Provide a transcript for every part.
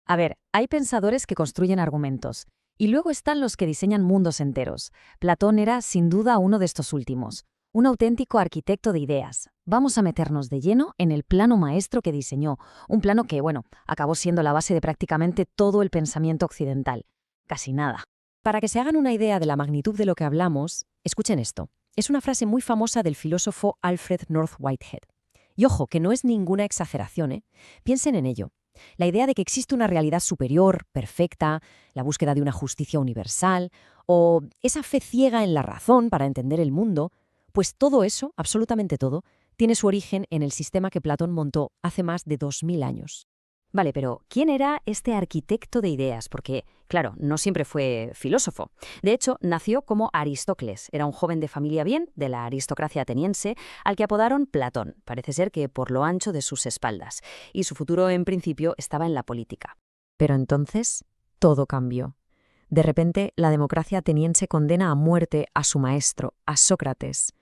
A ver, hay pensadores que construyen argumentos, y luego están los que diseñan mundos enteros. Platón era, sin duda, uno de estos últimos, un auténtico arquitecto de ideas. Vamos a meternos de lleno en el plano maestro que diseñó, un plano que, bueno, acabó siendo la base de prácticamente todo el pensamiento occidental. Casi nada. Para que se hagan una idea de la magnitud de lo que hablamos, escuchen esto. Es una frase muy famosa del filósofo Alfred North Whitehead. Y ojo, que no es ninguna exageración, ¿eh? Piensen en ello. La idea de que existe una realidad superior, perfecta, la búsqueda de una justicia universal, o esa fe ciega en la razón para entender el mundo, pues todo eso, absolutamente todo, tiene su origen en el sistema que Platón montó hace más de 2000 años. Vale, pero ¿quién era este arquitecto de ideas? Porque, claro, no siempre fue filósofo. De hecho, nació como Aristócles. Era un joven de familia bien, de la aristocracia ateniense, al que apodaron Platón. Parece ser que por lo ancho de sus espaldas. Y su futuro, en principio, estaba en la política. Pero entonces, todo cambió. De repente, la democracia ateniense condena a muerte a su maestro, a Sócrates.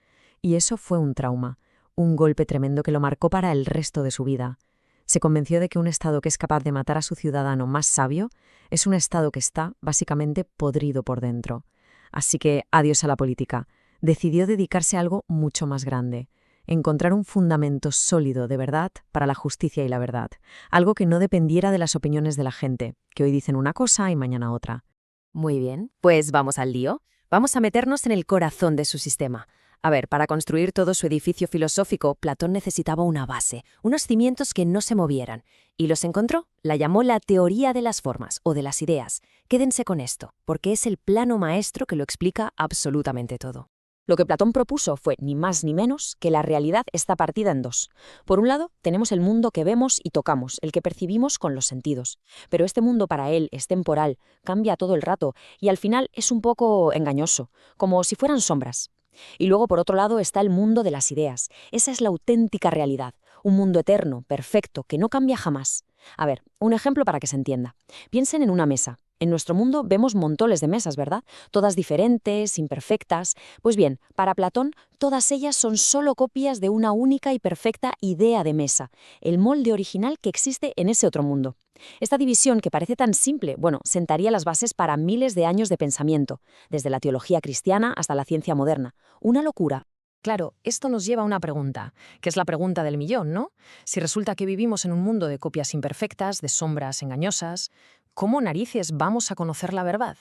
Y eso fue un trauma, un golpe tremendo que lo marcó para el resto de su vida. Se convenció de que un Estado que es capaz de matar a su ciudadano más sabio es un Estado que está, básicamente, podrido por dentro. Así que, adiós a la política. Decidió dedicarse a algo mucho más grande. Encontrar un fundamento sólido de verdad para la justicia y la verdad. Algo que no dependiera de las opiniones de la gente, que hoy dicen una cosa y mañana otra. Muy bien, pues vamos al lío. Vamos a meternos en el corazón de su sistema. A ver, para construir todo su edificio filosófico, Platón necesitaba una base, unos cimientos que no se movieran. Y los encontró. La llamó la teoría de las formas o de las ideas. Quédense con esto, porque es el plano maestro que lo explica absolutamente todo. Lo que Platón propuso fue ni más ni menos que la realidad está partida en dos. Por un lado, tenemos el mundo que vemos y tocamos, el que percibimos con los sentidos. Pero este mundo para él es temporal, cambia todo el rato y al final es un poco engañoso, como si fueran sombras. Y luego, por otro lado, está el mundo de las ideas. Esa es la auténtica realidad, un mundo eterno, perfecto, que no cambia jamás. A ver, un ejemplo para que se entienda. Piensen en una mesa. En nuestro mundo vemos montones de mesas, ¿verdad? Todas diferentes, imperfectas. Pues bien, para Platón, todas ellas son solo copias de una única y perfecta idea de mesa, el molde original que existe en ese otro mundo. Esta división, que parece tan simple, bueno, sentaría las bases para miles de años de pensamiento, desde la teología cristiana hasta la ciencia moderna. Una locura. Claro, esto nos lleva a una pregunta, que es la pregunta del millón, ¿no? Si resulta que vivimos en un mundo de copias imperfectas, de sombras engañosas, ¿cómo narices vamos a conocer la verdad?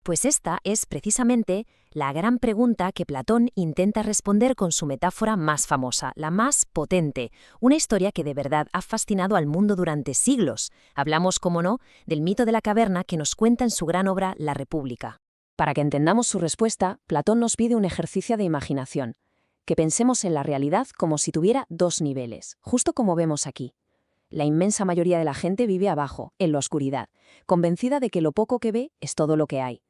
Pues esta es precisamente la gran pregunta que Platón intenta responder con su metáfora más famosa, la más potente, una historia que de verdad ha fascinado al mundo durante siglos. Hablamos, como no, del mito de la caverna que nos cuenta en su gran obra La República. Para que entendamos su respuesta, Platón nos pide un ejercicio de imaginación, que pensemos en la realidad como si tuviera dos niveles, justo como vemos aquí. La inmensa mayoría de la gente vive abajo, en la oscuridad, convencida de que lo poco que ve es todo lo que hay.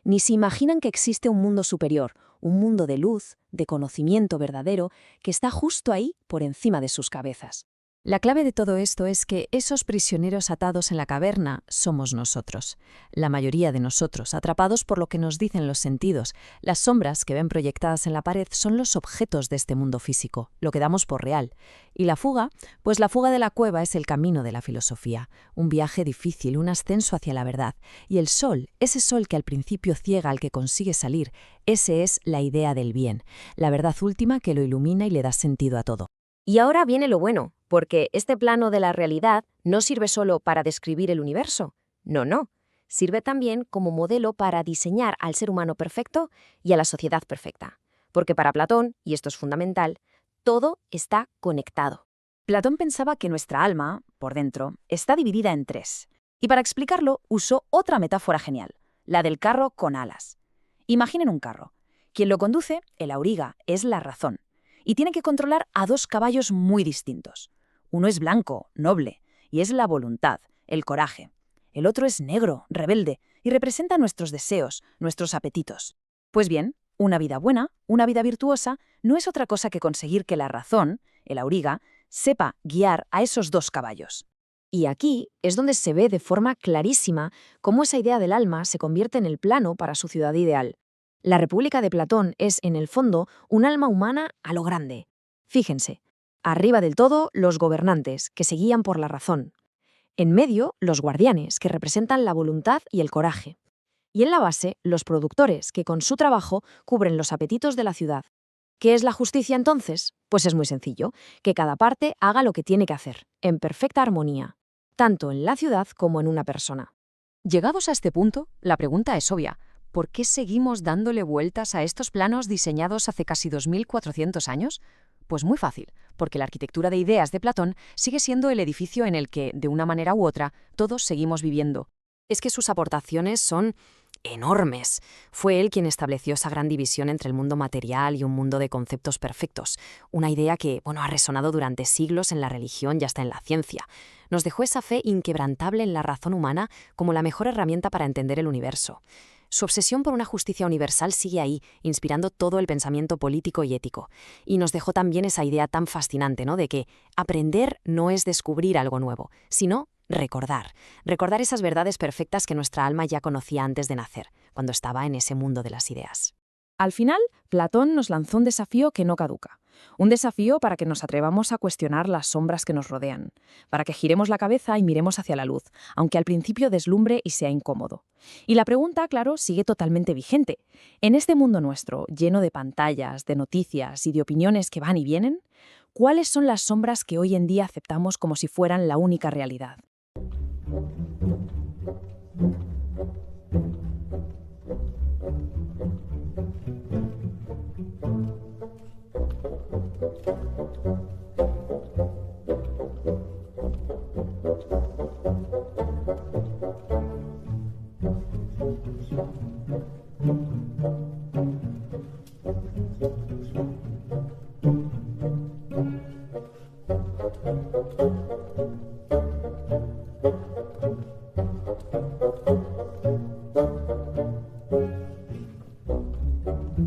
Ni se imaginan que existe un mundo superior, un mundo de luz, de conocimiento verdadero, que está justo ahí por encima de sus cabezas. La clave de todo esto es que esos prisioneros atados en la caverna somos nosotros. La mayoría de nosotros, atrapados por lo que nos dicen los sentidos. Las sombras que ven proyectadas en la pared son los objetos de este mundo físico, lo que damos por real. Y la fuga, pues la fuga de la cueva es el camino de la filosofía. Un viaje difícil, un ascenso hacia la verdad. Y el sol, ese sol que al principio ciega al que consigue salir, ese es la idea del bien, la verdad última que lo ilumina y le da sentido a todo. Y ahora viene lo bueno, porque este plano de la realidad no sirve solo para describir el universo. No. Sirve también como modelo para diseñar al ser humano perfecto y a la sociedad perfecta. Porque para Platón, y esto es fundamental, todo está conectado. Platón pensaba que nuestra alma, por dentro, está dividida en tres. Y para explicarlo, usó otra metáfora genial, la del carro con alas. Imaginen un carro. Quien lo conduce, el auriga, es la razón. Y tiene que controlar a dos caballos muy distintos. Uno es blanco, noble, y es la voluntad, el coraje. El otro es negro, rebelde, y representa nuestros deseos, nuestros apetitos. Pues bien, una vida buena, una vida virtuosa, no es otra cosa que conseguir que la razón, el auriga, sepa guiar a esos dos caballos. Y aquí es donde se ve de forma clarísima cómo esa idea del alma se convierte en el plano para su ciudad ideal. La República de Platón es, en el fondo, un alma humana a lo grande. Fíjense, arriba del todo, los gobernantes, que se guían por la razón. En medio, los guardianes, que representan la voluntad y el coraje. Y en la base, los productores, que con su trabajo cubren los apetitos de la ciudad. ¿Qué es la justicia entonces? Pues es muy sencillo, que cada parte haga lo que tiene que hacer, en perfecta armonía, tanto en la ciudad como en una persona. Llegados a este punto, la pregunta es obvia. ¿Por qué seguimos dándole vueltas a estos planos diseñados hace casi 2400 años? Pues muy fácil, porque la arquitectura de ideas de Platón sigue siendo el edificio en el que, de una manera u otra, todos seguimos viviendo. Es que sus aportaciones son enormes. Fue él quien estableció esa gran división entre el mundo material y un mundo de conceptos perfectos, una idea que, ha resonado durante siglos en la religión y hasta en la ciencia. Nos dejó esa fe inquebrantable en la razón humana como la mejor herramienta para entender el universo. Su obsesión por una justicia universal sigue ahí, inspirando todo el pensamiento político y ético. Y nos dejó también esa idea tan fascinante, ¿no?, de que aprender no es descubrir algo nuevo, sino recordar. Recordar esas verdades perfectas que nuestra alma ya conocía antes de nacer, cuando estaba en ese mundo de las ideas. Al final, Platón nos lanzó un desafío que no caduca. Un desafío para que nos atrevamos a cuestionar las sombras que nos rodean, para que giremos la cabeza y miremos hacia la luz, aunque al principio deslumbre y sea incómodo. Y la pregunta, claro, sigue totalmente vigente. En este mundo nuestro, lleno de pantallas, de noticias y de opiniones que van y vienen, ¿cuáles son las sombras que hoy en día aceptamos como si fueran la única realidad?